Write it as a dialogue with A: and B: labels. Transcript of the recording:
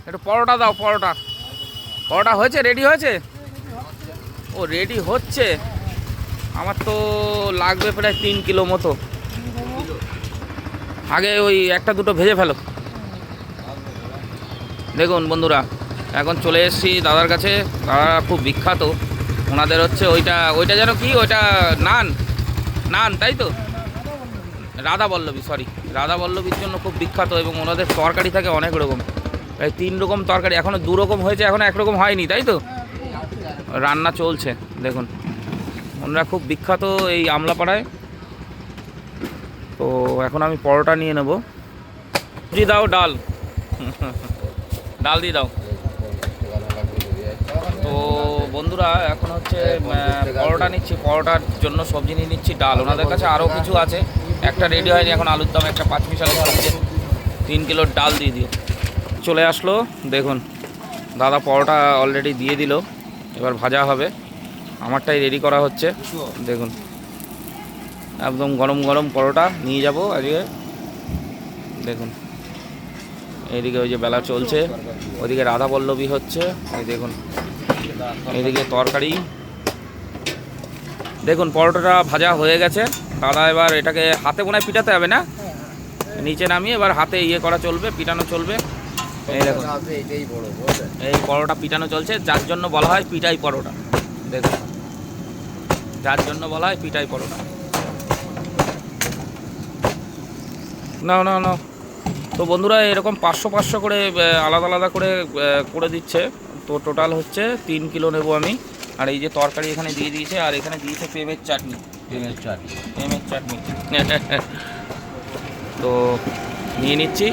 A: একটু পরোটা দাও, পরোটা। পরোটা হয়েছে, রেডি হয়েছে? ও রেডি হচ্ছে। আমার তো লাগবে প্রায় 3 কিলো মতো। আগে ওই একটা দুটো ভেজে ফেলো। দেখুন বন্ধুরা, এখন চলে এসেছি দাদার কাছে। দাদা খুব বিখ্যাত। ওনাদের হচ্ছে ওইটা ওইটা যেন কি, ওইটা নান, নান তাই তো? রাধা বল্লভী, সরি, রাধা বল্লভীর জন্য খুব বিখ্যাত। এবং ওনাদের তরকারি থাকে অনেক রকম, প্রায় 3 রকম তরকারি। এখনও 2 রকম হয়েছে, এখনও 1 রকম হয়নি, তাই তো? রান্না চলছে। দেখুন ওনারা খুব বিখ্যাত এই আমলাপাড়ায়। তো এখন আমি পরোটা নিয়ে নেব। জি দাও, ডাল। ডাল দিয়ে দাও। তো বন্ধুরা এখন হচ্ছে পরোটা নিচ্ছি, পরোটার জন্য সবজি নিয়ে নিচ্ছি, ডাল। ওনাদের কাছে আরও কিছু আছে, একটা রেডি হয়নি এখন, আলুর দম, একটা 5 মিশালি সবজি, 3 কিলোর ডাল দিয়ে দিও। চলে আসলো। দেখুন দাদা পরোটা অলরেডি দিয়ে দিল, এবার ভাজা হবে। আমারটাই রেডি করা হচ্ছে। দেখুন একদম গরম গরম পরোটা নিয়ে যাব আজকে। দেখুন এইদিকে ওই যে বেলা চলছে, ওইদিকে রাধা পল্লবী হচ্ছে। এই দেখুন এইদিকে তরকারি। দেখুন পরোটাটা ভাজা হয়ে গেছে। দাদা এবার এটাকে হাতে মনে হয় পিটাতে হবে না, নিচে নামিয়ে এবার হাতে ইয়ে করা চলবে, পিটানো চলবে। এই দেখুন এই পরোটা পিটানো চলছে, যার জন্য বলা হয় পিটাই পরোটা। দেখুন যার জন্য বলা হয় পিটাই পরোটা। না না না। তো বন্ধুরা এরকম 500 করে আলাদা আলাদা করে করে দিচ্ছে। তো টোটাল হচ্ছে 3 কিলো নেব আমি। আর এই যে তরকারি এখানে দিয়ে দিয়েছে, আর এখানে দিয়েছে পেঁপের চাটনি। পেঁপের চাটনি তো নিয়ে নিচ্ছি।